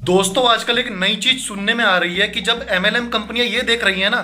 दोस्तों आजकल एक नई चीज सुनने में आ रही है कि जब एमएलएम कंपनियां ये देख रही है ना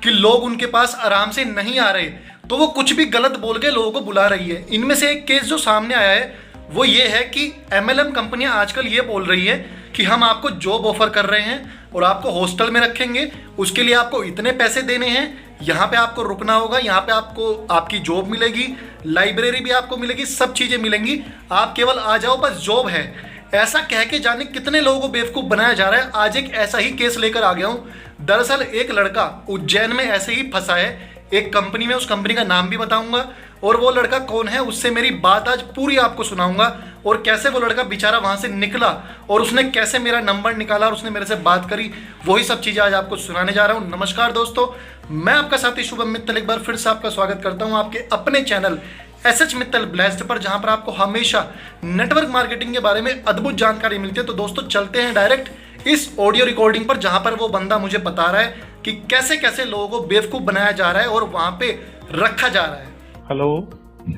कि लोग उनके पास आराम से नहीं आ रहे, तो वो कुछ भी गलत बोल के लोगों को बुला रही है। इनमें से एक केस जो सामने आया है वो ये है कि एमएलएम कंपनियां आजकल ये बोल रही है कि हम आपको जॉब ऑफर कर रहे हैं और आपको हॉस्टल में रखेंगे, उसके लिए आपको इतने पैसे देने हैं, यहाँ पे आपको रुकना होगा, यहाँ पे आपको आपकी जॉब मिलेगी, लाइब्रेरी भी आपको मिलेगी, सब चीज़ें मिलेंगी, आप केवल आ जाओ, बस जॉब है। ऐसा कह के जाने कितने लोगों को बेवकूफ़ बनाया जा रहा है। आज एक ऐसा ही केस लेकर आ गया हूँ। दरअसल एक लड़का उज्जैन में ऐसे ही फंसा है एक कंपनी में, उस कंपनी का नाम भी बताऊंगा और वो लड़का कौन है उससे मेरी बात आज पूरी आपको सुनाऊंगा, और कैसे वो लड़का बेचारा वहां से निकला और उसने कैसे मेरा नंबर निकाला और उसने मेरे से बात करी, वही सब चीज़ें आज आपको सुनाने जा रहा हूँ। नमस्कार दोस्तों, मैं आपका साथी शुभम मित्तल एक बार फिर से आपका स्वागत करता हूँ आपके अपने चैनल एसएच मित्तल ब्लेस्ड पर, जहां पर आपको हमेशा नेटवर्क मार्केटिंग के बारे में अद्भुत जानकारी मिलती है। तो दोस्तों चलते हैं डायरेक्ट इस ऑडियो रिकॉर्डिंग पर, जहां पर वो बंदा मुझे बता रहा है कि कैसे कैसे लोगों को बेवकूफ बनाया जा रहा है और वहां पे रखा जा रहा है। हेलो।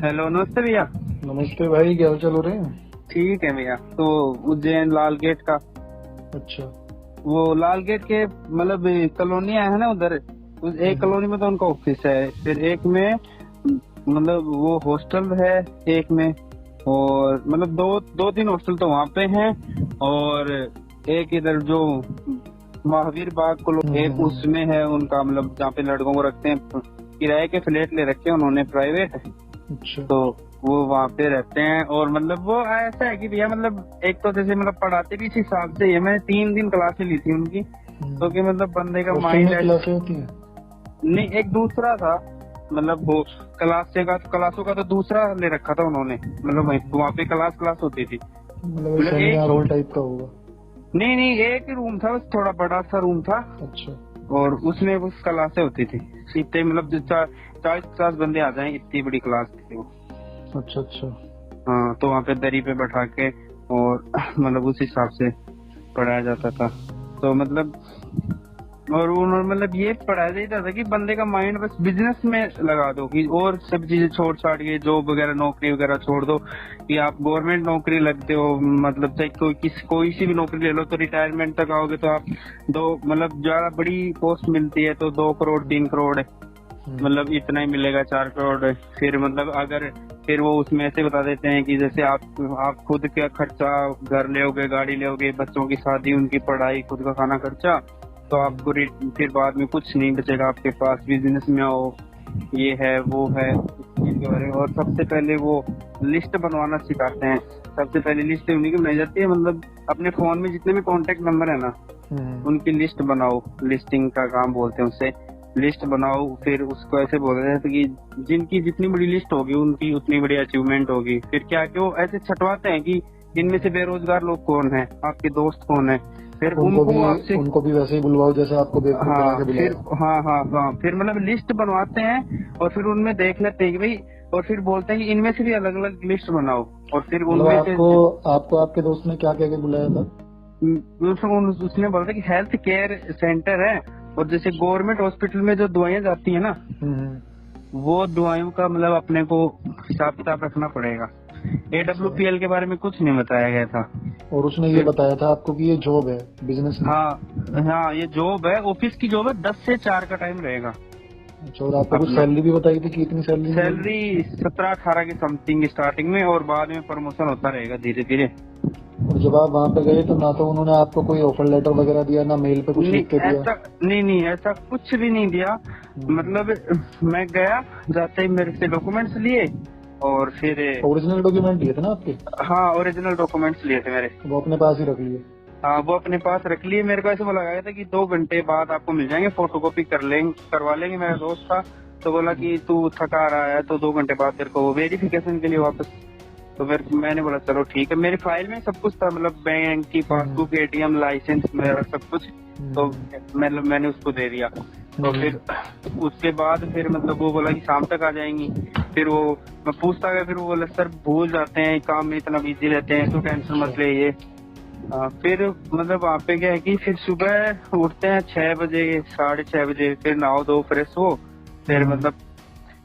हेलो, नमस्ते भैया। नमस्ते भाई, क्या हाल चाल हो रहे हैं? ठीक है भैया। तो उज्जैन लाल गेट का, अच्छा, वो लाल गेट के मतलब कॉलोनियां है ना उधर, उस एक कॉलोनी में तो उनका ऑफिस है, फिर एक में मतलब वो हॉस्टल है, एक में और मतलब दो तीन हॉस्टल तो वहाँ पे हैं, और एक इधर जो महावीर बाग कॉलोनी एक उसमें है उनका, मतलब जहाँ पे लड़कों को रखते हैं, किराए के फ्लैट ले रखे हैं उन्होंने प्राइवेट। अच्छा। तो वो वहाँ पे रहते हैं, और मतलब वो ऐसा है कि भैया मतलब एक तो जैसे मतलब पढ़ाते भी इस हिसाब से है। मैंने 3 दिन क्लासें ली थी उनकी, तो कि मतलब बंदे का माइंड क्लासें होती है? नहीं, एक दूसरा था, मतलब वो क्लासों का तो दूसरा ले रखा था उन्होंने, मतलब वहाँ पे क्लास होती थी, मतलब सेमिनार हॉल टाइप का होगा? नहीं, एक ही रूम था, बस थोड़ा बड़ा सा रूम था। अच्छा। और उसमें बस क्लासें होती थी, इतने मतलब 40-50 बंदे आ जाए, इतनी बड़ी क्लास थी वो। अच्छा अच्छा। हाँ, तो वहाँ पे दरी पे बैठा के और मतलब उस हिसाब से पढ़ाया जाता था। तो मतलब और उन्होंने मतलब ये पढ़ाया जाता था कि बंदे का माइंड बस बिजनेस में लगा दो, कि और सब चीजें छोड़ छाड़ के जॉब वगैरह नौकरी वगैरह छोड़ दो, कि आप गवर्नमेंट नौकरी लगते हो, मतलब चाहे कोई सी भी नौकरी ले लो, तो रिटायरमेंट तक आओगे तो आप मतलब ज्यादा बड़ी पोस्ट मिलती है तो 2 करोड़ 3 करोड़ है, मतलब इतना ही मिलेगा, 4 करोड़। फिर मतलब अगर फिर वो उसमें ऐसे बता देते हैं कि जैसे आप खुद का खर्चा, घर लोगे, गाड़ी लोगे, बच्चों की शादी, उनकी पढ़ाई, खुद का खाना खर्चा, तो आपको फिर बाद में कुछ नहीं बचेगा आपके पास, बिजनेस में आओ, ये है वो है चीज के बारे में। और सबसे पहले वो लिस्ट बनवाना सिखाते हैं। सबसे पहले लिस्ट उन्हीं की बनाई जाती है, मतलब अपने फोन में जितने भी कॉन्टेक्ट नंबर है ना, उनकी लिस्ट बनाओ, लिस्टिंग का काम बोलते हैं उसे, लिस्ट बनाओ। फिर उसको ऐसे बोल रहे थे कि जिनकी जितनी बड़ी लिस्ट होगी उनकी उतनी बड़ी अचीवमेंट होगी। फिर क्या कि वो ऐसे छटवाते हैं कि इनमें से बेरोजगार लोग कौन है, आपके दोस्त कौन है, फिर उनको भी वैसे ही बुलवाओ जैसे आपको हाँ, फिर मतलब लिस्ट बनवाते हैं और फिर उनमें देख लेते हैं कि भाई, और फिर बोलते हैं कि इनमें से भी अलग अलग लिस्ट बनाओ, और फिर उनमें से आपको आपके दोस्त ने क्या कह के बुलाया था? उसने बोला था कि हेल्थ केयर सेंटर है, और जैसे गवर्नमेंट हॉस्पिटल में जो दवाइयाँ जाती है ना, वो दवाइयों का मतलब अपने को हिसाब किताब रखना पड़ेगा। AWPL के बारे में कुछ नहीं बताया गया था। और उसने ये बताया था आपको कि ये जॉब है, बिजनेस? हाँ, ये जॉब है, ऑफिस की जॉब है, 10 से 4 का टाइम रहेगा। अच्छा। और आपको कुछ सैलरी भी बताई थी कि इतनी सैलरी 17-18 की समथिंग स्टार्टिंग में, और बाद में प्रमोशन होता रहेगा धीरे धीरे। और जब आप वहाँ पे गए तो ना तो उन्होंने आपको कोई ऑफर लेटर वगैरह दिया, ना मेल पे कुछ लिख के दिया? नहीं, ऐसा कुछ भी नहीं दिया। मतलब मैं गया, जाते ही मेरे से डॉक्यूमेंट्स लिए, और फिर ओरिजिनल डॉक्यूमेंट लिए थे ना आपके? हाँ, ओरिजिनल डॉक्यूमेंट्स लिए थे मेरे। वो अपने पास ही रख लिए? हाँ, वो अपने पास रख लिए। मेरे को ऐसे बोला गया था कि 2 घंटे बाद आपको मिल जाएंगे, फोटोकॉपी करवा लेंगे। मेरा दोस्त था तो बोला कि तू थका रहा है तो 2 घंटे बाद तेरे को वेरिफिकेशन के लिए वापस। तो मैंने बोला चलो ठीक है। मेरी फाइल में सब कुछ था, मतलब बैंक की पासबुक, ATM लाइसेंस, मेरा सब कुछ, तो मैंने उसको दे दिया। तो फिर उसके बाद फिर मतलब वो बोला कि शाम तक आ जाएंगी। फिर वो मैं पूछता गया, फिर वो बोला सर भूल जाते हैं, काम में इतना बिजी रहते हैं, तो टेंशन मत ले ये। फिर मतलब वहाँ पे क्या है कि फिर सुबह उठते हैं 6 बजे 6:30 बजे, फिर नहाओ धो फ्रेश हो, फिर मतलब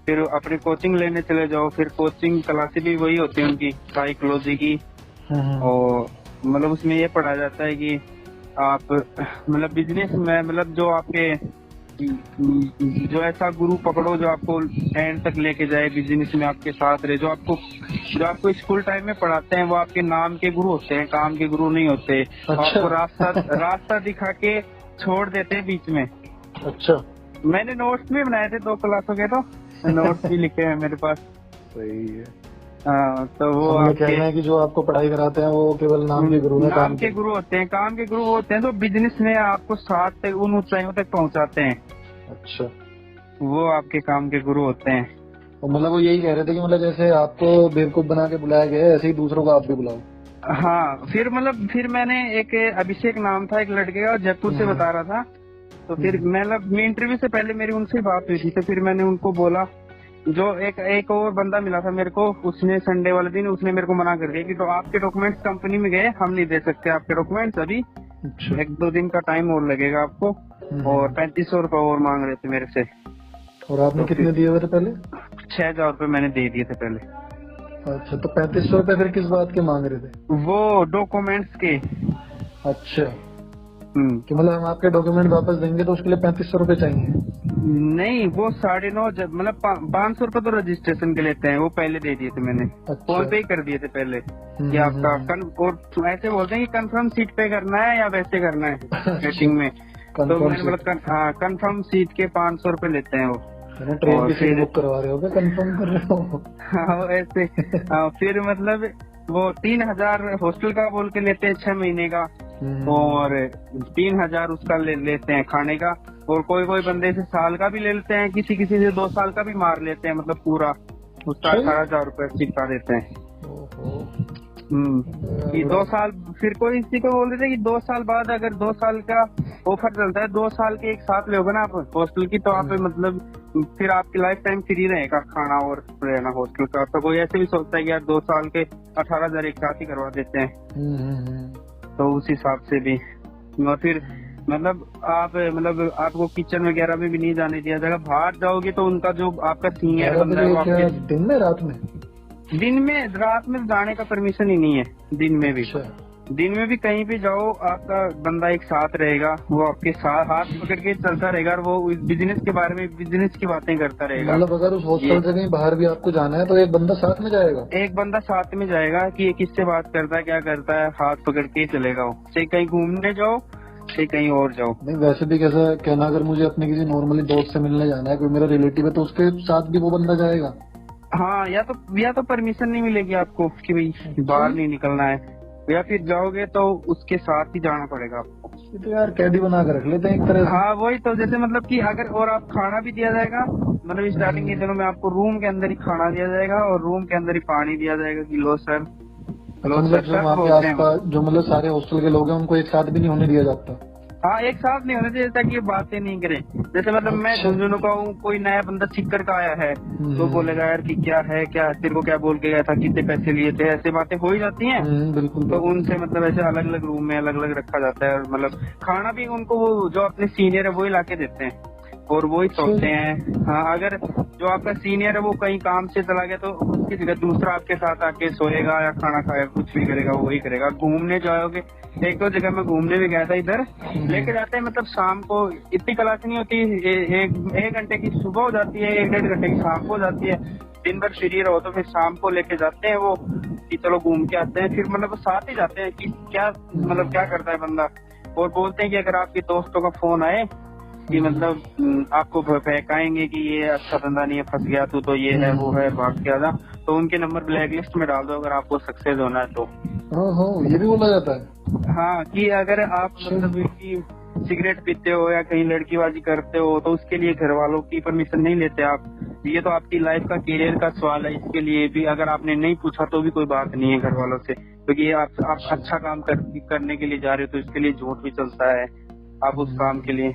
फिर अपनी कोचिंग लेने चले जाओ। फिर कोचिंग क्लासेस भी वही होती है उनकी, साइकोलॉजी की, और मतलब उसमें ये पढ़ा जाता है कि आप मतलब बिजनेस में मतलब जो आपके जो ऐसा गुरु पकड़ो जो आपको एंड तक लेके जाए बिजनेस में, आपके साथ रहे, जो आपको स्कूल टाइम में पढ़ाते हैं वो आपके नाम के गुरु होते हैं, काम के गुरु नहीं होते। अच्छा। आपको रास्ता दिखा के छोड़ देते हैं बीच में। अच्छा, मैंने नोट्स भी बनाए थे 2 क्लासों के, तो नोट्स भी लिखे हैं मेरे पास। सही है। हाँ, तो वो हमें आपके कहना है कि जो आपको पढ़ाई कराते हैं वो केवल नाम के गुरु हैं, नाम काम के गुरु होते हैं, काम के गुरु होते हैं, तो बिजनेस में आपको साथ तक उन ऊंचाइयों तक पहुंचाते हैं, अच्छा। वो आपके काम के गुरु होते हैं। और मतलब वो यही कह रहे थे कि मतलब जैसे आपको बेवकूफ बना के बुलाया गया है, ऐसे ही दूसरों को आप भी बुलाओ। हाँ, फिर मैंने एक अभिषेक नाम था एक लड़के का, जयपुर से बता रहा था। तो फिर मतलब इंटरव्यू से पहले मेरी उनसे बात हुई थी, तो फिर मैंने उनको बोला, जो एक और बंदा मिला था मेरे को, उसने संडे वाले दिन उसने मेरे को मना कर दिया कि तो आपके डॉक्यूमेंट्स कंपनी में गए, हम नहीं दे सकते आपके डॉक्यूमेंट्स अभी, अच्छा। 1-2 दिन का टाइम और लगेगा आपको। और 3500 रुपए और मांग रहे थे मेरे से। और आपने तो कितने दिए हुए थे पहले? 6000 रुपए मैंने दे दिए थे पहले। अच्छा, तो 3500 रुपए फिर किस बात के मांग रहे थे? वो डॉक्यूमेंट्स के। अच्छा, कि मतलब हम आपके डॉक्यूमेंट वापस देंगे तो उसके लिए 3500 रुपए चाहिए? नहीं, वो 9.5 मतलब 500 रुपए तो रजिस्ट्रेशन के लेते हैं, वो पहले दे दिए थे मैंने। अच्छा। फोन पे ही कर दिए थे पहले कि आपका और ऐसे बोलते हैं कि कंफर्म सीट पे करना है या वैसे करना है मीटिंग में। तो मैंने बोला कंफर्म सीट के 500 रुपए लेते हैं वो। ट्रेन की सीट बुक करवा रहे हो क्या, कंफर्म कर रहे हो? हाँ, ऐसे। फिर मतलब वो 3000 हॉस्टल का बोल के लेते हैं 6 महीने का, और 3000 उसका लेते हैं खाने का, और कोई बंदे से साल का भी ले लेते हैं, किसी से 2 साल का भी मार लेते हैं, मतलब पूरा उसका 18,000 रुपए चिपका देते हैं। कि 2 साल, फिर कोई इसी को बोल देते कि 2 साल बाद अगर 2 साल का ऑफर चलता है, 2 साल के एक साथ लोगे ना आप हॉस्टल की, तो आप मतलब फिर आपकी लाइफ टाइम फ्री रहेगा खाना और रहना हॉस्टल का। तो कोई ऐसे भी सोचता है कि यार 2 साल के 18,000 एक साथ ही करवा देते हैं। तो उस हिसाब से भी, और फिर मतलब आपको किचन वगैरह में भी नहीं जाने दिया जाएगा। बाहर जाओगे तो उनका जो आपका सीनियर बंदा है वो आपके दिन में रात में जाने का परमिशन ही नहीं है। दिन में भी, अच्छा। दिन में भी कहीं भी जाओ, आपका बंदा एक साथ रहेगा, वो आपके साथ हाथ पकड़ के चलता रहेगा, और वो बिजनेस के बारे में, बिजनेस की बातें करता रहेगा। मतलब अगर उस हॉस्टल से कहीं बाहर भी आपको जाना है तो एक बंदा साथ में जाएगा? एक बंदा साथ में जाएगा कि ये किससे बात करता है, क्या करता है, हाथ पकड़ के चलेगा वो। चाहे कहीं घूमने जाओ, चाहे कहीं और जाओ। नहीं, वैसे भी कैसा कहना, अगर मुझे अपने किसी नॉर्मली दोस्त से मिलने जाना है, कोई मेरा रिलेटिव है, तो उसके साथ भी वो बंदा जाएगा? हाँ, या तो परमिशन नहीं मिलेगी आपको कि भाई बाहर नहीं निकलना है, या फिर जाओगे तो उसके साथ ही जाना पड़ेगा आपको। ये तो यार कैदी बना कर रख लेते हैं एक तरह से। हाँ, वही तो, जैसे मतलब कि अगर, और आप खाना भी दिया जाएगा, मतलब स्टार्टिंग के दिनों में आपको रूम के अंदर ही खाना दिया जाएगा, और रूम के अंदर ही पानी दिया जाएगा कि लो सर, मतलब जो वहाँ पे आसपास जो मतलब सारे हॉस्टल के लोग हैं उनको एक साथ भी नहीं होने दिया जाता? हाँ, एक साथ नहीं होने चाहिए ताकि ये बातें नहीं करें। जैसे मतलब मैं झुंझुनू का हूँ, कोई नया बंदा सीखकर का आया है तो बोलेगा यार कि क्या है, क्या तेरे को क्या बोल के गया था, कितने पैसे लिए थे, ऐसे बातें हो ही जाती हैं। बिल्कुल। तो उनसे मतलब ऐसे अलग अलग रूम में अलग अलग रखा जाता है, और मतलब खाना भी उनको वो जो अपने सीनियर है वही ला के देते हैं, और वही सोचते हैं। हाँ, अगर जो आपका सीनियर है वो कहीं काम से चला गया तो उसकी जगह दूसरा आपके साथ आके सोएगा या खाना खाएगा, कुछ भी करेगा, वही करेगा। घूमने जाओगे, 1-2 जगह मैं घूमने भी गया था, इधर लेके जाते हैं, मतलब शाम को इतनी क्लास नहीं होती, 1 घंटे की सुबह हो जाती है, 1-1.5 घंटे की शाम को हो जाती है। दिन भर फ्री रहो तो फिर शाम को लेके जाते हैं वो कि चलो घूम के आते हैं। फिर मतलब वो साथ ही जाते हैं कि क्या मतलब क्या करता है बंदा, और बोलते हैं कि अगर आपके दोस्तों का फोन आए कि मतलब आपको बहकाएंगे कि ये अच्छा बंदा नहीं है, फंस गया तो ये है वो है, भाग गया था, तो उनके नंबर ब्लैक लिस्ट में डाल दो अगर आपको सक्सेस होना है तो। ये भी बोला जाता है? हाँ, कि अगर आप मतलब कि सिगरेट पीते हो या कहीं लड़कीबाजी करते हो तो उसके लिए घर वालों की परमिशन नहीं लेते आप। ये तो आपकी लाइफ का, करियर का सवाल है, इसके लिए भी अगर आपने नहीं पूछा तो भी कोई बात नहीं है घर वालों से, क्योंकि आप अच्छा काम करने के लिए जा रहे हो तो इसके लिए झूठ भी चलता है आप उस काम के लिए।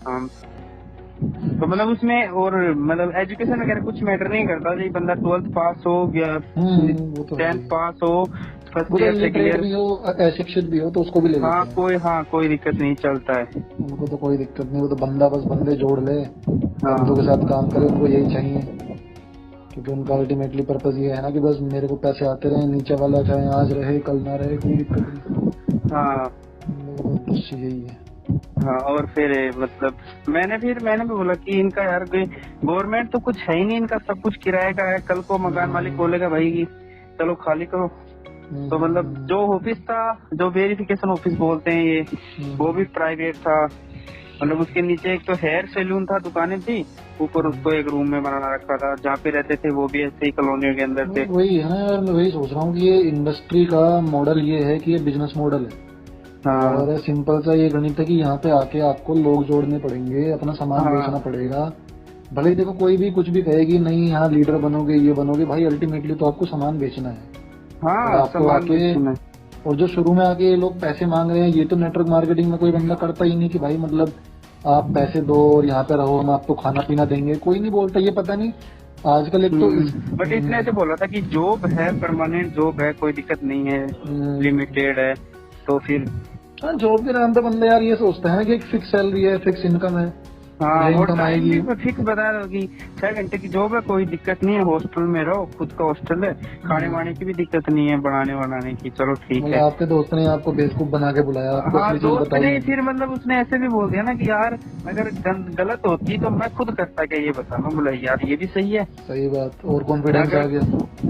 तो मतलब उसमें, और मतलब एजुकेशन वगैरह कुछ मैटर नहीं करता, जो बंदा 12th पास हो या 10th पास हो, फर्स्ट ईयर सेकंड ईयर भी हो, अशिक्षित भी हो तो उसको भी ले लेते हैं। कोई दिक्कत नहीं चलता है उनको, तो कोई दिक्कत नहीं, वो तो बंदा बस बंदे जोड़ ले, बंदों के साथ काम करे, उनको यही चाहिए, क्योंकि उनका अल्टीमेटली पर्पज ये है ना कि बस मेरे को पैसे आते रहे, नीचे वाला चाहे आज रहे कल ना रहे, कोई दिक्कत नहीं। हाँ, बस यही है। हाँ, और फिर मतलब मैंने भी बोला कि इनका यार गवर्नमेंट तो कुछ है ही नहीं, इनका सब कुछ किराए का है। कल को मकान मालिक बोलेगा भाई कि चलो खाली करो, तो मतलब जो ऑफिस था, जो वेरिफिकेशन ऑफिस बोलते हैं ये, वो भी प्राइवेट था। मतलब उसके नीचे एक तो हेयर सैलून था, दुकानें थी, ऊपर उसको एक रूम में बना रखा था। जहाँ पे रहते थे वो भी ऐसे ही कॉलोनियों के अंदर थे। वही है ना यार, मैं वही सोच रहा हूँ कि ये इंडस्ट्री का मॉडल ये है कि ये बिजनेस मॉडल है। हाँ, और सिंपल सा ये गणित है कि यहाँ पे आके आपको लोग जोड़ने पड़ेंगे, अपना सामान हाँ। बेचना पड़ेगा। भले ही देखो कोई भी कुछ भी कहेगी नहीं यहाँ लीडर बनोगे ये बनोगे, भाई अल्टीमेटली तो आपको सामान बेचना है। और हाँ, आपको सामान आके बेचना। और जो शुरू में आके ये लोग पैसे मांग रहे हैं, ये तो नेटवर्क मार्केटिंग में कोई बंदा करता ही नहीं कि भाई मतलब आप पैसे दो और यहाँ पे रहो, हम आपको खाना पीना देंगे, कोई नहीं बोलता। ये पता नहीं आजकल एक तो बट इसने ऐसे बोला था कि जॉब है, परमानेंट जॉब है, कोई दिक्कत नहीं है, लिमिटेड है। तो फिर हाँ, जॉब के नाम पे बंदा यार ये सोचता है ना कि एक फिक्स सैलरी है, फिक्स इनकम है, हाँ, और इनकम टाइम आएगी। भी फिक्स बता रहा कि 6 घंटे की जॉब है, कोई दिक्कत नहीं है, हॉस्टल में रहो, खुद का हॉस्टल है, खाने वाने की भी दिक्कत नहीं है, बनाने की, चलो ठीक मतलब है। आपके दोस्त ने आपको बेवकूफ बना के बुलाया, आपको हाँ, अपनी चीज दोस्त ने बताई। फिर मतलब उसने ऐसे भी बोल दिया ना कि यार अगर गलत होती तो मैं खुद करता, क्या ये बता। मैं बोला यार ये भी सही है। सही बात, और कॉन्फिडेंस आ गया।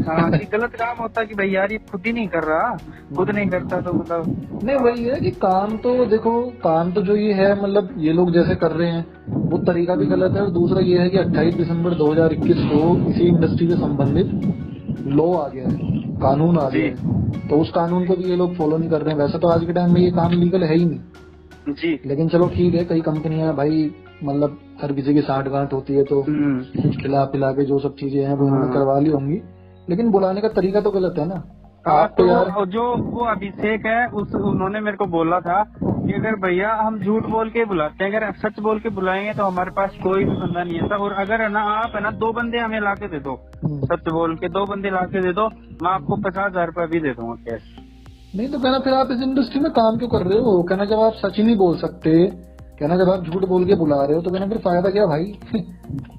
हाँ, कि गलत काम होता कि भाई यार ये खुद ही नहीं कर रहा, खुद नहीं करता तो मतलब। नहीं वही है कि काम तो देखो, काम तो जो ये है मतलब ये लोग जैसे कर रहे हैं वो तरीका भी गलत है। और दूसरा ये है कि 28 दिसंबर 2021 को इसी इंडस्ट्री से संबंधित लॉ आ गया है, कानून आ गया है, तो उस कानून को भी ये लोग फॉलो नहीं कर रहे हैं। वैसे तो आज के टाइम में ये काम लीगल है ही नहीं जी, लेकिन चलो ठीक है, कई कंपनियां भाई मतलब हर किसी की साठ गांठ होती है तो खिला पिला के जो सब चीजें हैं वो उन्होंने करवा ली होंगी, लेकिन बुलाने का तरीका तो गलत है ना। आप तो यार जो वो अभिषेक है उन्होंने मेरे को बोला था कि अगर भैया हम झूठ बोल के बुलाते हैं, अगर आप सच बोल के बुलाएंगे तो हमारे पास कोई भी बंदा नहीं है। और अगर है ना आप है ना 2 बंदे हमें ला के दे दो, सच बोल के 2 बंदे ला के दे दो, मैं आपको 50,000 रुपया भी दे दूंगा कैश। नहीं तो कहना फिर आप इस इंडस्ट्री में काम क्यों कर रहे हो? कहना जब आप सच ही नहीं बोल सकते, कहना जब आप झूठ बोल के बुला रहे हो तो कहना फिर फायदा क्या भाई?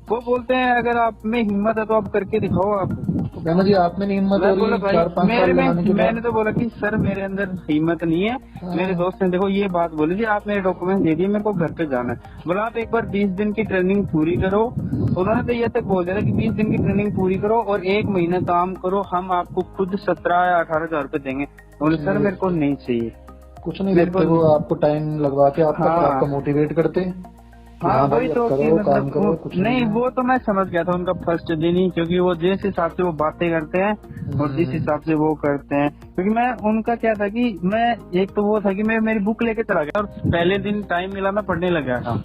वो बोलते हैं अगर आप में हिम्मत है तो आप करके दिखाओ। आप तो कहना जी आप में नहीं हिम्मत हो रही 4-5 साल लगाने के बाद। मैंने तो बोला कि सर मेरे अंदर हिम्मत नहीं है। मेरे दोस्त ने देखो ये बात बोली थी, आप मेरे डॉक्यूमेंट दे दिए, मेरे को घर पे जाना है। बोला आप एक बार 20 दिन की ट्रेनिंग पूरी करो। उन्होंने तो ये तक बोल दिया था कि 20 दिन की ट्रेनिंग पूरी करो और 1 महीना काम करो, हम आपको खुद 17 या 18,000 रुपए देंगे। बोले सर मेरे को नहीं चाहिए, कुछ नहीं देते वो आपको टाइम लगवा के आपका मोटिवेट करते हैं। हाँ, वही तो कि काम करो, मतलब कुछ नहीं, वो तो मैं समझ गया था उनका फर्स्ट दिन ही, क्योंकि वो जिस हिसाब से वो बातें करते हैं और जिस हिसाब से वो करते हैं। क्योंकि मैं उनका क्या था कि मैं एक तो वो था कि मैं मेरी बुक लेके चला गया और पहले दिन टाइम मिला मैं पढ़ने लग गया था।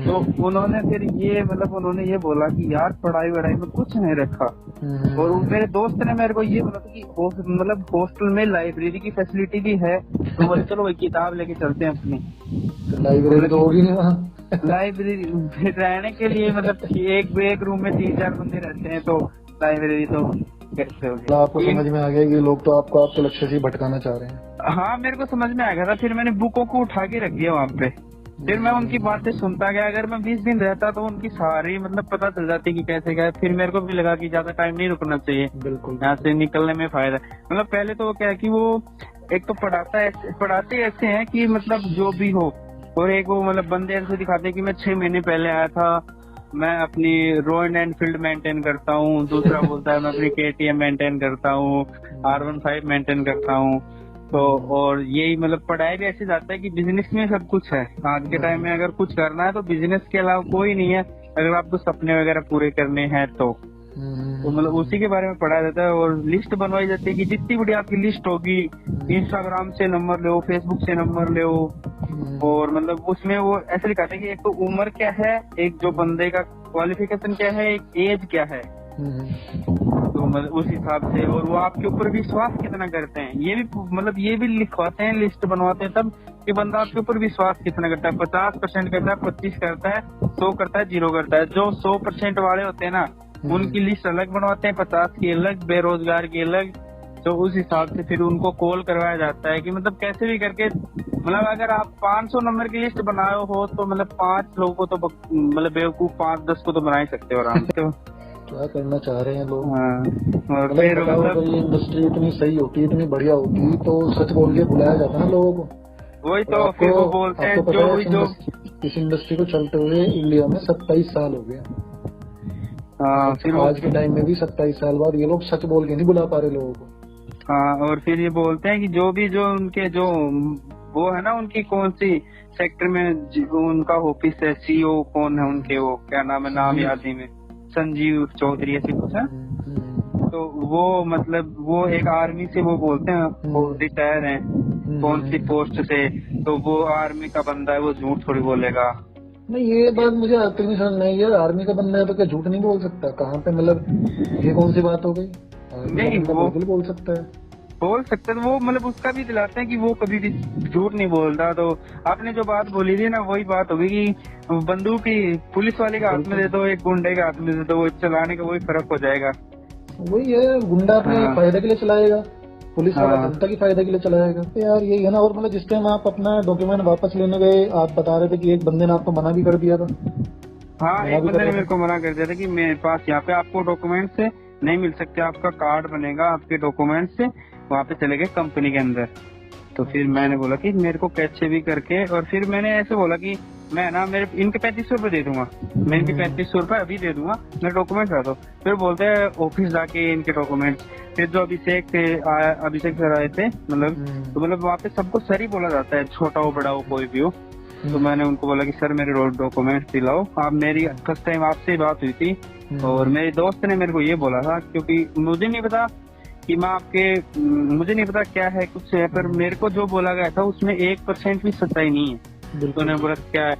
तो उन्होंने फिर ये मतलब उन्होंने ये बोला कि यार पढ़ाई वढ़ाई में कुछ नहीं रखा। और मेरे दोस्त ने मेरे को ये बोला था कि मतलब हॉस्टल में लाइब्रेरी की फैसिलिटी भी है, तो बोले चलो वही किताब लेके चलते हैं अपनी। लाइब्रेरी तो होगी नहीं वहाँ। लाइब्रेरी रहने के लिए मतलब एक रूम में 3-4 बंदे रहते हैं, तो लाइब्रेरी तो कैसे होगी? आपको समझ में आ गया कि लोग तो आपको आपके लक्ष्य से भटकाना चाह रहे हैं। हाँ, मेरे को समझ में आ गया था। फिर मैंने बुकों को उठा के रख दिया वहाँ पे। फिर मैं उनकी बातें सुनता गया। अगर मैं 20 दिन रहता तो उनकी सारी मतलब पता चल जाती कि कैसे क्या है। फिर मेरे को भी लगा कि ज्यादा टाइम नहीं रुकना चाहिए, बिल्कुल यहाँ से निकलने में फायदा। मतलब पहले तो क्या है कि वो एक तो पढ़ाते ऐसे हैं कि मतलब जो भी हो, और एक वो मतलब बंदे ऐसे दिखाते हैं कि मैं 6 महीने पहले आया था, मैं अपनी रॉयल एनफील्ड मेंटेन करता हूँ। दूसरा बोलता है मैं अपनी KTM मेंटेन करता हूँ, R15 मेंटेन करता हूँ। तो और यही मतलब पढ़ाई भी ऐसे जाता है कि बिजनेस में सब कुछ है। आज के टाइम में अगर कुछ करना है तो बिजनेस के अलावा कोई नहीं है, अगर आपको सपने वगैरह पूरे करने हैं तो मतलब उसी के बारे में पढ़ाया जाता है। और लिस्ट बनवाई जाती है कि जितनी बड़ी आपकी लिस्ट होगी, इंस्टाग्राम से नंबर लो, फेसबुक से नंबर लो। और मतलब उसमें वो ऐसे दिखाते हैं कि एक तो उम्र क्या है, एक जो बंदे का क्वालिफिकेशन क्या है, एक एज क्या है, तो मतलब उस हिसाब से। और वो आपके ऊपर विश्वास कितना करते हैं ये भी मतलब ये भी लिखवाते हैं, लिस्ट बनवाते हैं तब कि बंदा आपके ऊपर विश्वास कितना करता है। 50% करता है, 25 करता है, 100 करता है, 0 करता है। जो 100% वाले होते हैं ना उनकी लिस्ट अलग बनवाते हैं, 50 की अलग, बेरोजगार की अलग। तो उस हिसाब से फिर उनको कॉल करवाया जाता है कि मतलब कैसे भी करके मतलब अगर आप 500 नंबर की लिस्ट बनाए हो तो मतलब 5 लोगों को तो मतलब बेवकूफ 5-10 को तो बना ही सकते हो आराम से। क्या करना चाह रहे हैं लोग? हाँ, और फिर मतलब ये इंडस्ट्री इतनी सही होती, इतनी बढ़िया होती तो सच बोल के बुलाया जाता ना लोगों को। वही और तो फिर वो बोलते हैं आपको पता जो है जो इस इंडस्ट्री को चलते हुए इंडिया में 27 साल हो गए। हाँ फिर वो आज के टाइम में भी 27 साल बाद ये लोग सच बोल के नहीं बुला पा रहे लोगों को। हाँ, और फिर ये बोलते हैं कि जो उनके जो वो है ना, उनकी कौन सी सेक्टर में उनका ऑफिस है, सीईओ कौन है उनके, वो क्या नाम है, नाम याद नहीं में, संजीव चौधरी ऐसी कुछ है। तो वो मतलब वो एक आर्मी से वो बोलते हैं, वो रिटायर हैं कौन सी पोस्ट से, तो वो आर्मी का बंदा है, वो झूठ थोड़ी बोलेगा। नहीं, ये बात मुझे आज तक नहीं समझ नहीं है। आर्मी का बंदा है तो क्या झूठ नहीं बोल सकता? कहाँ पे मतलब ये कौन सी बात हो गई? आर्मी का नहीं, बंदा वो बिल्कुल बोल सकता है। बोल सकते, तो वो मतलब उसका भी दिलाते हैं कि वो कभी भी झूठ नहीं बोलता। तो आपने जो बात बोली थी ना, वही बात होगी कि बंदूक ही पुलिस वाले के हाथ में दे दो, एक गुंडे के हाथ में दे दो, वो चलाने का वही फर्क हो जाएगा। वही है, गुंडा अपने हाँ। फायदे के लिए चलाएगा, पुलिस वाला हाँ। जनता के फायदे के लिए चलाएगा। तो यार यही है ना। और मतलब जिस टाइम आप अपना डॉक्यूमेंट वापस लेने गए, आप बता रहे थे कि एक बंदे ने आपको मना भी कर दिया था। हाँ, मना एक भी कर बंदे ने रहा मेरे था। को मना कर दिया था कि मेरे पास यहाँ पे आपको डॉक्यूमेंट से नहीं मिल सकते, आपका कार्ड बनेगा आपके डॉक्यूमेंट से, वहाँ पे चले गए कंपनी के अंदर। तो फिर मैंने बोला कि मेरे को कैसे भी करके, और फिर मैंने ऐसे बोला कि मैं ना मेरे इनके 3500 रुपये दे दूंगा, मैं इनके 3500 रुपये अभी दे दूंगा, मेरे डॉक्यूमेंट रहा दो। फिर बोलते हैं ऑफिस जाके इनके डॉक्यूमेंट्स। फिर जो अभिषेक सर आए थे, मतलब तो मतलब वहाँ पे सबको सर ही बोला जाता है, छोटा हो बड़ा हो कोई भी हो। तो मैंने उनको बोला कि सर मेरे डॉक्यूमेंट्स दिलाओ आप। मेरी फर्स्ट टाइम आपसे बात हुई थी, और मेरे दोस्त ने मेरे को ये बोला था, क्योंकि मुझे नहीं पता कि मैं मुझे नहीं पता क्या है कुछ है, पर मेरे को जो बोला गया था उसमें 1% भी सच्चाई नहीं है। तो उन्होंने बोला क्या है,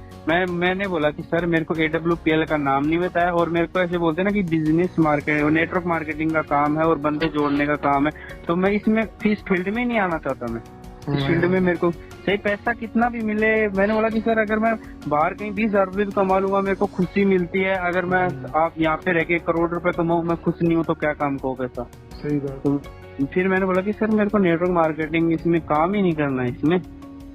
मैंने बोला कि सर मेरे को AWPL का नाम नहीं बताया, और मेरे को ऐसे बोलते हैं ना कि बिजनेस मार्केट और नेटवर्क मार्केटिंग का काम है और बंदे जोड़ने का काम है। तो मैं इसमें इस फील्ड में नहीं आना चाहता। मैं इस फील्ड में मेरे को सही पैसा कितना भी मिले, मैंने बोला कि सर अगर मैं बाहर कहीं 20,000 रुपये भी कमा लूंगा मेरे को खुशी मिलती है, अगर मैं आप यहाँ पे रह के 1 करोड़ रुपए कमाऊँ, मैं खुश नहीं हूँ तो क्या काम को पैसा। सही बात। तो फिर मैंने बोला कि सर मेरे को नेटवर्क मार्केटिंग इसमें काम ही नहीं करना है, इसमें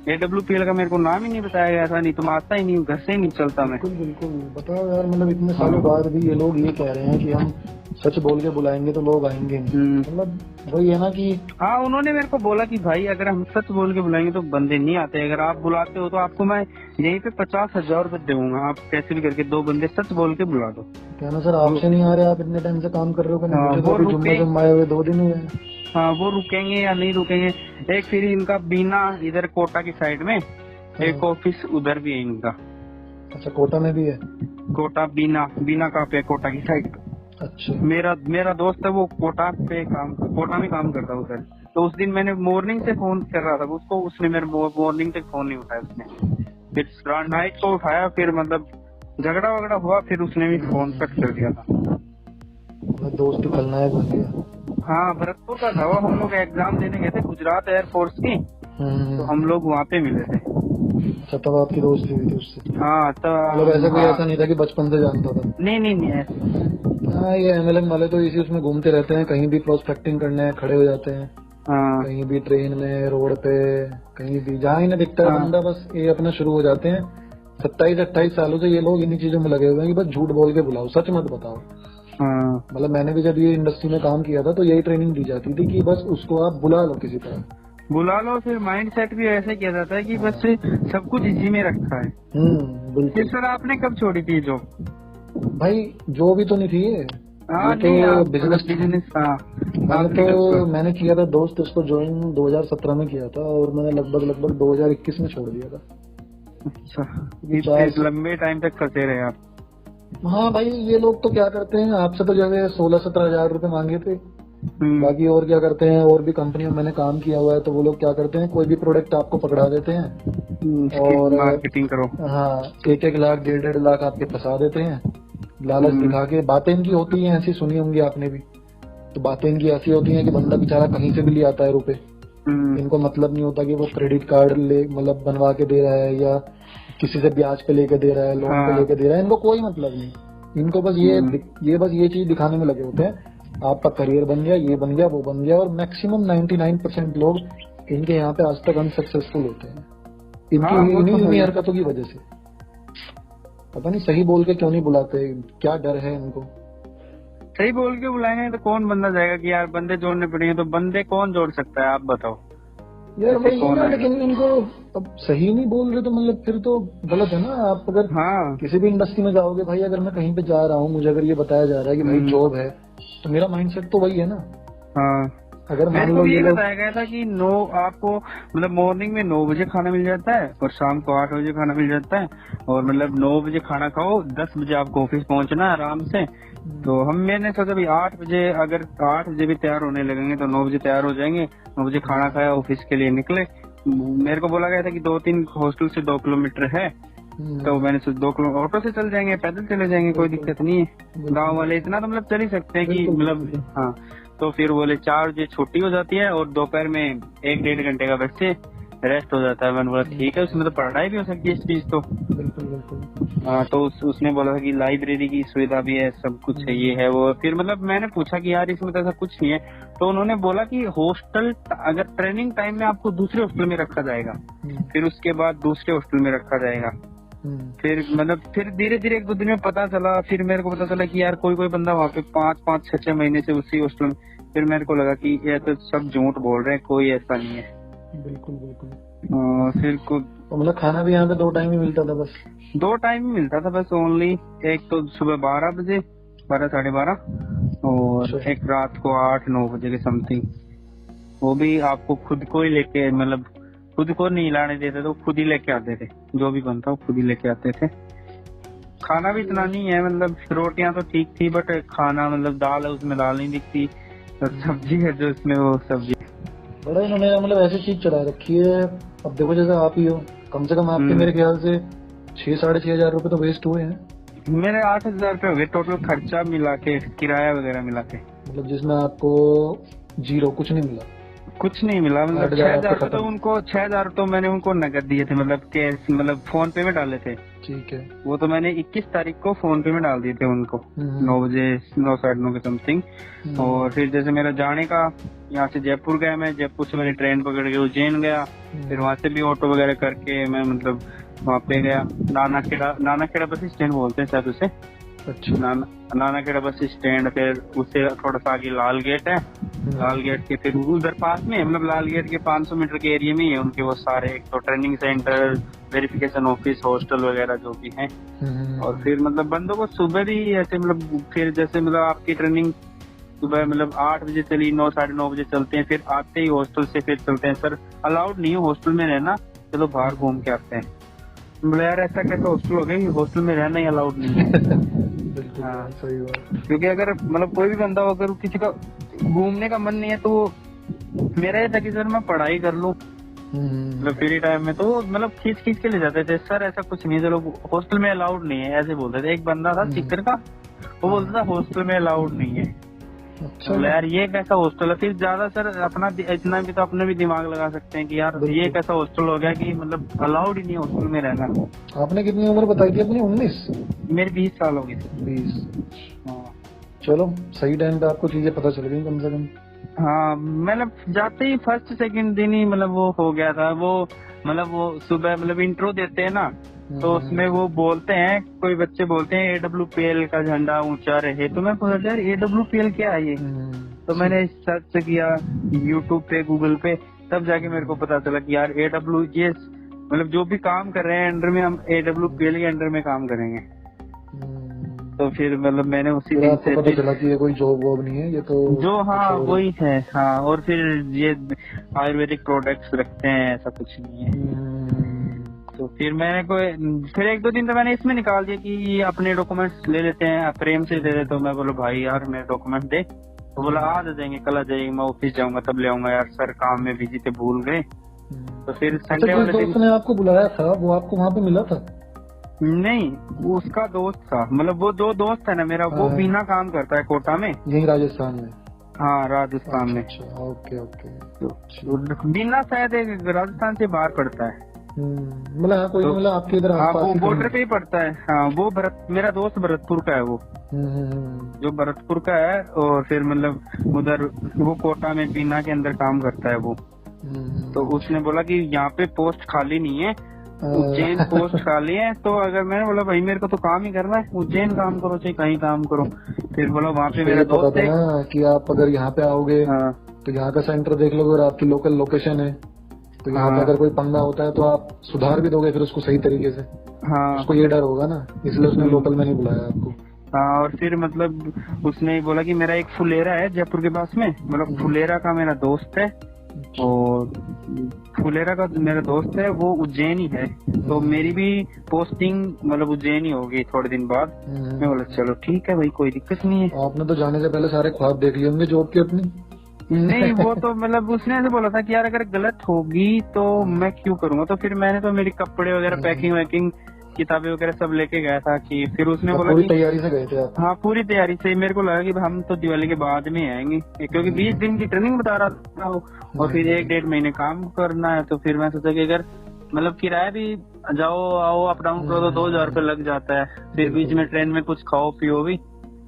AWPL का मेरे को नाम ही नहीं बताया गया था, नहीं तो मैं आता ही नहीं, घर से ही नहीं चलता मैं। बिल्कुल बिल्कुल। बताओ यार, मतलब इतने सालों बाद भी ये लोग ये कह रहे हैं कि हम सच बोल के बुलाएंगे तो लोग आएंगे। मतलब वही है ना कि हाँ, उन्होंने मेरे को बोला कि भाई अगर हम सच बोल के बुलाएंगे तो बंदे नहीं आते, अगर आप बुलाते हो तो आपको मैं यहीं पे 50,000 रुपए दूंगा, आप कैसे भी करके 2 बंदे सच बोल के बुला दो। कहना सर आपसे नहीं आ रहे, आप इतने टाइम से काम कर रहे हो, हाँ, मुझे तो वो अभी रुके। जुम्मे आए हुए 2 दिन हुए हैं। हाँ, वो रुकेंगे या नहीं रुकेंगे। एक फिर इनका बीना इधर कोटा की साइड में एक ऑफिस उधर भी है इनका। अच्छा, कोटा में भी है? कोटा बीना कहाँ पे है? कोटा की साइड। अच्छा। मेरा दोस्त है वो कोटा में काम करता है उधर। तो उस दिन मैंने मॉर्निंग से फोन कर रहा था उसको, उसने मेरे मॉर्निंग तक फोन नहीं उठाया उसने। फिर नाइट को उठाया, फिर मतलब झगड़ा वगड़ा हुआ, फिर उसने भी फोन कट कर दिया था। दोस्त ही खलनायक बन गया। हाँ, भरतपुर का था वो। हम लोग एग्जाम देने गए थे गुजरात एयरफोर्स की, तो हम लोग वहाँ पे मिले थे। अच्छा, तब आपकी दोस्ती हुई थी उससे? हाँ, तो मतलब ऐसा कोई ऐसा नहीं था कि बचपन से जानता था? नहीं ऐसे। हाँ, ये MLM वाले तो इसी उसमें घूमते रहते हैं, कहीं भी प्रोस्पेक्टिंग करने खड़े हो जाते हैं। हाँ, कहीं भी ट्रेन में, रोड पे, कहीं भी जहाँ इन्हें दिखता है बंदा, बस ये अपना शुरू हो जाते हैं। 27-28 सालों से ये लोग इन्हीं चीजों में लगे हुए हैं कि बस झूठ बोल के बुलाओ, सच मत बताओ। हाँ, मतलब मैंने भी जब ये इंडस्ट्री में काम किया था तो यही ट्रेनिंग दी जाती थी कि बस उसको आप बुला लो किसी तरह, बुला लो। फिर माइंड सेट भी ऐसे किया जाता है कि बस सब कुछ इसी में रखा है। बिल्कुल। फिर सर आपने कब छोड़ी थी जॉब? भाई जो भी तो नहीं थी ये। हाँ, तो बिजनेस। हाँ, मैंने किया था दोस्त, उसको ज्वाइन 2017 में किया था और मैंने लगभग 2021 में छोड़ दिया था। अच्छा, इतने लंबे टाइम तक फंसे रहे आप? हाँ भाई, ये लोग तो क्या करते हैं, आपसे तो जो है 16-17 हजार रुपए मांगे थे। बाकी और क्या करते हैं, और भी कंपनियों में मैंने काम किया हुआ है, तो वो लोग क्या करते हैं, कोई भी प्रोडक्ट आपको पकड़ा देते हैं और मार्केटिंग करो। हाँ, 1-1 लाख 1.5 लाख आपके फंसा देते हैं, लालच दिखा के। बातें इनकी होती हैं ऐसी, सुनी होंगी आपने भी। तो बातें इनकी ऐसी होती हैं कि बंदा बेचारा कहीं से भी ले आता है रुपए, इनको मतलब नहीं होता कि वो क्रेडिट कार्ड मतलब बनवा के दे रहा है या किसी से ब्याज पे लेके दे रहा है, लोन पे लेके दे रहा है, इनको कोई मतलब नहीं। इनको बस ये चीज दिखाने में लगे होते हैं, आपका करियर बन गया, ये बन गया, वो बन गया। और मैक्सिमम 99% लोग इनके यहाँ पे आज तक अनसक्सेसफुल होते हैं, इन्हीं हरकतों की वजह से। पता नहीं सही बोल के क्यों नहीं बुलाते, क्या डर है इनको? सही बोल के बुलाएंगे तो कौन बंदा जाएगा कि यार बंदे जोड़ने पड़ेंगे, तो बंदे कौन जोड़ सकता है आप बताओ? यार ऐसे वही कौन ना, आएगा? लेकिन इनको अब सही नहीं बोल रहे तो मतलब फिर तो गलत है ना। आप अगर हाँ किसी भी इंडस्ट्री में जाओगे भाई, अगर मैं कहीं पे जा रहा हूँ, मुझे अगर ये बताया जा रहा है कि भाई जॉब है, तो मेरा माइंडसेट तो वही है ना। हाँ, अगर मेरे मान को लो भी ये यही लोग, बताया गया था कि आपको मतलब मॉर्निंग में 9 बजे खाना मिल जाता है और शाम को 8 बजे खाना मिल जाता है, और मतलब 9 बजे खाना खाओ, 10 बजे आपको ऑफिस पहुंचना है आराम से। तो मैंने सोचा भी 8 बजे, अगर 8 बजे भी तैयार होने लगेंगे तो 9 बजे तैयार हो जाएंगे, 9 बजे खाना खाया ऑफिस के लिए निकले। मेरे को बोला गया था कि 2-3 हॉस्टल से 2 किलोमीटर है, तो मैंने सोचा 2 किलोमीटर ऑटो से चल जाएंगे, पैदल चले जाएंगे, कोई दिक्कत नहीं है। गाँव वाले इतना तो मतलब चल ही सकते हैं कि मतलब हाँ। तो फिर बोले 4 बजे छुट्टी हो जाती है और दोपहर में 1-1.5 घंटे का वैसे रेस्ट हो जाता है। मैंने बोला ठीक है, उसमें तो पढ़ाई भी हो सकती है इस चीज तो। बिल्कुल बिल्कुल। हाँ, तो उसने बोला था कि लाइब्रेरी की सुविधा भी है, सब कुछ है, ये है वो। फिर मतलब मैंने पूछा कि यार इसमें तो ऐसा कुछ नहीं है, तो उन्होंने बोला कि हॉस्टल अगर ट्रेनिंग टाइम में आपको दूसरे हॉस्टल में रखा जाएगा, फिर उसके बाद दूसरे हॉस्टल में रखा जाएगा। फिर मतलब फिर धीरे धीरे 1-2 दिन में पता चला, फिर मेरे को पता चला कि यार कोई बंदा वहाँ पे 5-6 महीने से उसी हॉस्टल में। फिर मेरे को लगा कि ये तो सब झूठ बोल रहे हैं, कोई ऐसा नहीं है। बिल्कुल बिल्कुल। फिर तो मतलब खाना भी यहाँ पे 2 टाइम ही मिलता था बस? 2 टाइम ही मिलता था बस ओनली। एक तो सुबह 12 बजे, 12-12:30, और एक रात को 8-9 बजे के समथिंग। वो भी आपको खुद को ही लेके, मतलब खुद को नहीं लाने देते थे, खुद ही लेके आते थे, जो भी बनता वो खुद ही लेके आते थे। खाना भी इतना नहीं है, मतलब रोटियां तो ठीक थी, बट खाना मतलब दाल है उसमें दाल नहीं दिखती, और सब्जी है जो इसमें वो सब्जी। बड़ा इन्होंने मतलब ऐसी चीज चढ़ा रखी है। अब देखो जैसे आप ही हो, कम से कम आपके मेरे ख्याल से 6-6.5 हजार रुपए तो वेस्ट हुए हैं। मेरे 8,000 रुपये हो गए टोटल खर्चा मिला के, किराया वगैरह मिला के। मतलब जिसमें आपको जीरो, कुछ नहीं मिला? कुछ नहीं मिला, मतलब 6,000 तो उनको 6,000 तो मैंने उनको नकद दिए थे, मतलब कैश, मतलब फोन पे में डाले थे। ठीक है। वो तो मैंने 21 तारीख को फोन पे में डाल दिए थे उनको, 9 बजे 9-9:30 के समथिंग। और फिर जैसे मेरा जाने का, यहाँ से जयपुर गया मैं, जयपुर से मैंने ट्रेन पकड़ के उज्जैन गया, फिर वहाँ से भी ऑटो वगैरह करके मैं मतलब वहाँ पे गया। नानाखेड़ा बस स्टैंड बोलते हैं शायद उसे। अच्छा। नानाखेड़ा बस स्टैंड, फिर उससे थोड़ा सा आगे लाल गेट है, लाल गेट के फिर उधर पास में, मतलब लाल गेट के 500 मीटर के एरिया में ही है उनके वो सारे, एक तो training centre, verification office, hostel वगैरह जो भी है। और फिर मतलब बंदों को सुबह भी ऐसे मतलब, फिर जैसे मतलब आपकी ट्रेनिंग सुबह मतलब 8 बजे चली, 9-9:30 बजे चलते हैं, फिर आते ही हॉस्टल से फिर चलते हैं। सर अलाउड नहीं है हॉस्टल में रहना, चलो बाहर घूम के आते हैं। बोले यार ऐसा कैसे हॉस्टल हो गया, हॉस्टल में रहना ही अलाउड नहीं है। हाँ सही बात। क्योंकि अगर मतलब कोई भी बंदा हो, अगर किसी का घूमने का मन नहीं है, तो मेरा ये था कि सर मैं पढ़ाई कर लूं मतलब फ्री टाइम में, तो मतलब खींच के ले जाते थे। सर ऐसा कुछ नहीं है, चलो हॉस्टल में अलाउड नहीं है, ऐसे बोलते थे। एक बंदा था सीकर का, वो बोलता था हॉस्टल में अलाउड नहीं है। अच्छा। तो यार ये कैसा हॉस्टल है, फिर ज्यादा सर अपना इतना भी तो अपने भी दिमाग लगा सकते हैं कि यार ये कैसा हॉस्टल हो गया कि मतलब अलाउड ही नहीं हॉस्टल में रहना। आपने कितनी उम्र बताई थी अपनी? 19? मेरे 20 साल हो गए थे। 20। हाँ। चलो सही टाइम पे आपको चीजें पता चल गई कम से कम। हाँ, मतलब जाते ही फर्स्ट सेकंड दिन ही मतलब वो हो गया था। वो मतलब वो सुबह मतलब इंट्रो देते हैं ना, तो उसमें वो बोलते हैं, कोई बच्चे बोलते हैं AWPL का झंडा ऊंचा रहे, तो मैं पूछा यार AWPL क्या है ये। तो मैंने सर्च किया यूट्यूब पे, गूगल पे, तब जाके मेरे को पता चला कि यार AWPL मतलब जो भी काम कर रहे हैं अंडर में, हम AWPL के अंडर में काम करेंगे। तो फिर मतलब मैंने उसी दिन से पता चला कि ये कोई जॉब वॉब नहीं है, ये तो जो हाँ वही है। हाँ, और फिर ये आयुर्वेदिक प्रोडक्ट्स रखते हैं, ऐसा कुछ नहीं है। तो फिर मैंने फिर 1-2 दिन तो मैंने इसमें निकाल दिया कि ये अपने डॉक्यूमेंट्स ले लेते हैं, प्रेम से दे देते। तो मैं बोला भाई यार मेरे डॉक्यूमेंट दे, तो बोला आज आ जाएंगे, कल आ जाएंगे, मैं ऑफिस जाऊंगा तब ले आऊंगा। यार सर काम में बिजी थे, भूल गए। तो फिर संडे वाले दिन उसने आपको बुलाया था, वो आपको वहाँ पे मिला था? नहीं, वो उसका दोस्त था, मतलब वो 2 दोस्त है ना मेरा, वो बिना काम करता है कोटा में, यही राजस्थान में। हाँ राजस्थान में। अच्छा, ओके ओके। तो बिना शायद राजस्थान से बाहर पड़ता है, मतलब हाँ, कोई तो, मतलब आपके इधर हाँ वो बॉर्डर पे ही पड़ता है। हाँ वो मेरा दोस्त भरतपुर का है वो, जो भरतपुर का है। और फिर मतलब उधर वो कोटा में बीना के अंदर काम करता है वो। तो उसने बोला कि यहाँ पे पोस्ट खाली नहीं है, उज्जैन पोस्ट खाली है। तो अगर मैंने बोला भाई मेरे को तो काम ही करना है, उज्जैन काम करो चाहे कहीं काम करो। फिर बोला वहाँ पे मेरा दोस्त है कि आप अगर यहाँ पे आओगे तो यहाँ का सेंटर देख लोगे और आपकी लोकल लोकेशन है, तो यहाँ पे हाँ। अगर कोई पंगा होता है तो आप सुधार भी दोगे फिर उसको सही तरीके से, हाँ उसको ये डर होगा ना, इसलिए उसने लोकल में नहीं बुलाया आपको। हाँ। और फिर मतलब उसने ही बोला कि मेरा एक फुलेरा है जयपुर के पास में, मतलब फुलेरा का मेरा दोस्त है, और फुलेरा का मेरा दोस्त है वो उज्जैन ही है, तो मेरी भी पोस्टिंग मतलब उज्जैन ही होगी थोड़े दिन बाद। मैं बोला चलो ठीक है भाई, कोई दिक्कत नहीं है। आपने तो जाने से पहले सारे ख्वाब देख लिए होंगे जॉब के अपनी। नहीं वो तो मतलब उसने ऐसे बोला था कि यार अगर गलत होगी तो मैं क्यों करूंगा, तो फिर मैंने तो मेरी कपड़े वगैरह पैकिंग वैकिंग किताबें वगैरह सब लेके गया था कि फिर उसने बोला पूरी कि तैयारी से गए थे आप? हाँ पूरी तैयारी से। मेरे को लगा कि हम तो दिवाली के बाद में आएंगे, क्योंकि 20 दिन की ट्रेनिंग बता रहा था वो, और फिर 1-1.5 महीने काम करना है। तो फिर मैं सोचा कि अगर मतलब किराया भी जाओ आओ अप डाउन करो तो 2000 रुपये लग जाता है, फिर बीच में ट्रेन में कुछ खाओ पियो भी,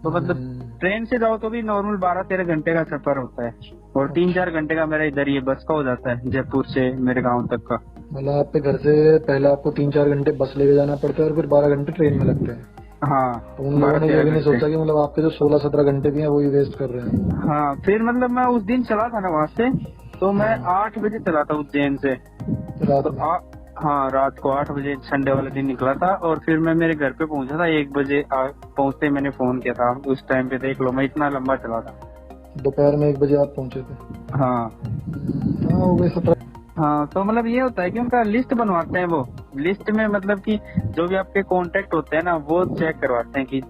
तो मतलब ट्रेन से जाओ तो भी नॉर्मल 12-13 घंटे का सफर होता है, और 3-4 घंटे का मेरा इधर ये बस का हो जाता है जयपुर से मेरे गांव तक का। मतलब आपके घर से पहले आपको 3-4 घंटे बस लेके जाना पड़ता है और फिर 12 घंटे ट्रेन में लगते हैं। हाँ तो उन लोगों ने ये भी नहीं सोचा कि मतलब आपके जो 16-17 घंटे भी हैं वो ही वेस्ट कर रहे हैं। हाँ फिर मतलब मैं उस दिन चला था ना वहाँ से, तो मैं 8 बजे चला था उज्जैन से, रात तो में? हाँ रात को 8 बजे संडे वाले दिन निकला था, और फिर मैं मेरे घर पे पहुंचा था 1 बजे। पहुंचते ही मैंने फोन किया था, उस टाइम पे देख लो मैं इतना लंबा चला था। दोपहर में 1 बजे आप पहुंचे थे? हाँ हो गए 17। हाँ। तो मतलब ये होता है कि उनका लिस्ट बनवाते हैं, वो लिस्ट में मतलब कि जो भी आपके कांटेक्ट होते हैं ना वो चेक करवाते हैं कि,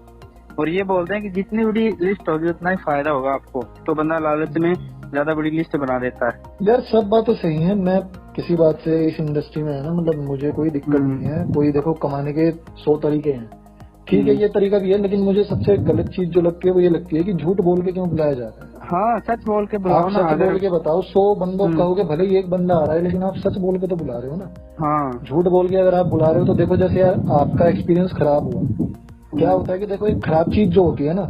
और ये बोलते हैं कि जितनी बड़ी लिस्ट होगी उतना ही फायदा होगा आपको, तो बंदा लालच में ज्यादा बड़ी लिस्ट बना देता है। यार सब बातें सही हैं, मैं किसी बात से इस इंडस्ट्री में है ना, मतलब मुझे कोई दिक्कत नहीं है। कोई देखो कमाने के 100 तरीके हैं, ठीक है ये तरीका भी है, लेकिन मुझे सबसे गलत चीज जो लगती है वो ये लगती है कि झूठ बोल के क्यों बुलाया जा रहा है। हाँ सच बोल के बुलाओ आप ना। सच बोल के बताओ, 100 बंदों कहोगे भले ही एक बंदा आ रहा है, लेकिन आप सच बोल के तो बुला रहे हो ना। हाँ झूठ बोल के अगर आप बुला रहे हो तो देखो जैसे यार आपका एक्सपीरियंस खराब हुआ, क्या होता है कि देखो एक खराब चीज जो होती है ना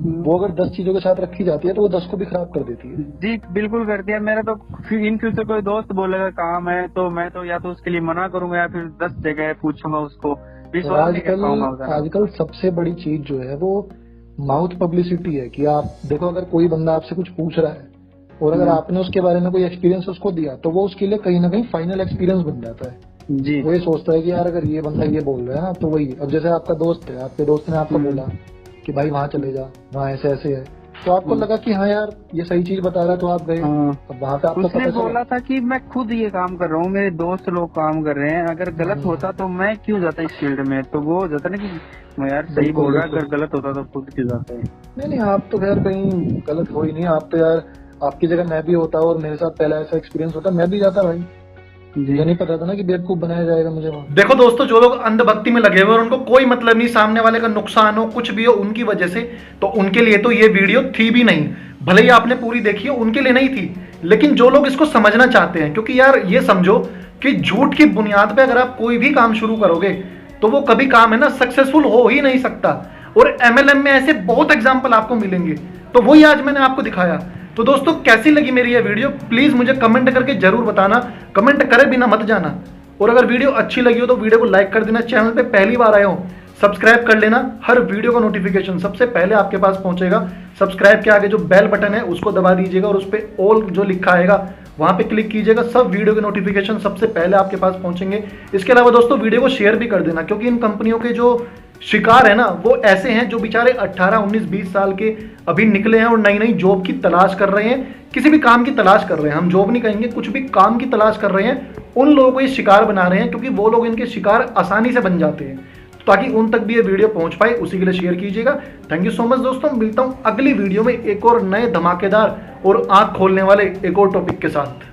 वो अगर 10 चीजों के साथ रखी जाती है तो वो 10 को भी खराब कर देती है। जी बिल्कुल कर दिया। मेरा तो इन फ्यूचर कोई दोस्त बोलेगा काम है तो मैं तो या तो उसके लिए मना करूंगा या फिर 10 जगह पूछूंगा उसको, विश्वास नहीं कर पाऊंगा उधर। आजकल सबसे बड़ी चीज जो है वो माउथ पब्लिसिटी है कि आप देखो अगर कोई बंदा आपसे कुछ पूछ रहा है और अगर आपने उसके बारे में कोई एक्सपीरियंस उसको दिया तो वो उसके लिए कहीं ना कहीं फाइनल एक्सपीरियंस बन जाता है। जी वो ये सोचता है कि यार अगर ये बंदा ये बोल रहा है ना तो वही, अब जैसे आपका दोस्त है, आपके दोस्त ने आपको बोला कि भाई वहाँ चले जा, वहाँ ऐसे ऐसे है, तो आपको लगा कि हाँ यार ये सही चीज बता रहा है तो आप गए। अब वहाँ पे आपको उसने पता चला बोला था कि मैं खुद ये काम कर रहा हूँ, मेरे दोस्त लोग काम कर रहे हैं, अगर गलत होता तो मैं क्यों जाता इस फील्ड में, तो वो हो जाता ना कि मैं यार सही बोल रहा है, अगर गलत होता तो खुद क्यों जाता है। नहीं आप तो यार कहीं गलत हो ही नहीं, आप तो यार आपकी जगह मैं भी होता और मेरे साथ पहला ऐसा एक्सपीरियंस होता मैं भी जाता भाई। मुझे नहीं पता था ना कि बेवकूफ बनाया जाएगा मुझे वहाँ। देखो दोस्तों, जो लोग अंधभक्ति में लगे हुए और उनको कोई मतलब नहीं सामने वाले का नुकसान हो कुछ भी हो उनकी वजह से, तो उनके लिए तो ये वीडियो थी भी नहीं। भले ही आपने पूरी देखी हो, उनके लिए नहीं थी, लेकिन जो लोग इसको समझना चाहते हैं, क्योंकि यार ये समझो कि झूठ की बुनियाद पे अगर आप कोई भी काम शुरू करोगे तो वो कभी काम है ना सक्सेसफुल हो ही नहीं सकता। और MLM में ऐसे बहुत एग्जाम्पल आपको मिलेंगे, तो वही आज मैंने आपको दिखाया। तो दोस्तों कैसी लगी मेरी ये वीडियो प्लीज मुझे कमेंट करके जरूर बताना, कमेंट करे बिना मत जाना। और अगर वीडियो अच्छी लगी हो तो वीडियो को लाइक कर देना, चैनल पे पहली बार आए हो सब्सक्राइब कर लेना, हर वीडियो का नोटिफिकेशन सबसे पहले आपके पास पहुंचेगा। सब्सक्राइब के आगे जो बेल बटन है उसको दबा दीजिएगा और उस पर ऑल जो लिखा आएगा वहां पे क्लिक कीजिएगा, सब वीडियो के नोटिफिकेशन सबसे पहले आपके पास पहुंचेंगे। इसके अलावा दोस्तों वीडियो को शेयर भी कर देना, क्योंकि इन कंपनियों के जो शिकार है ना वो ऐसे हैं जो बेचारे 18, 19, 20 साल के अभी निकले हैं और नई नई जॉब की तलाश कर रहे हैं, किसी भी काम की तलाश कर रहे हैं, हम जॉब नहीं कहेंगे, कुछ भी काम की तलाश कर रहे हैं, उन लोगों को ये शिकार बना रहे हैं, क्योंकि वो लोग इनके शिकार आसानी से बन जाते हैं। ताकि उन तक भी ये वीडियो पहुंच पाए उसी के लिए शेयर कीजिएगा। थैंक यू सो मच दोस्तों, मिलता हूं अगली वीडियो में एक और नए धमाकेदार और आंख खोलने वाले एक और टॉपिक के साथ।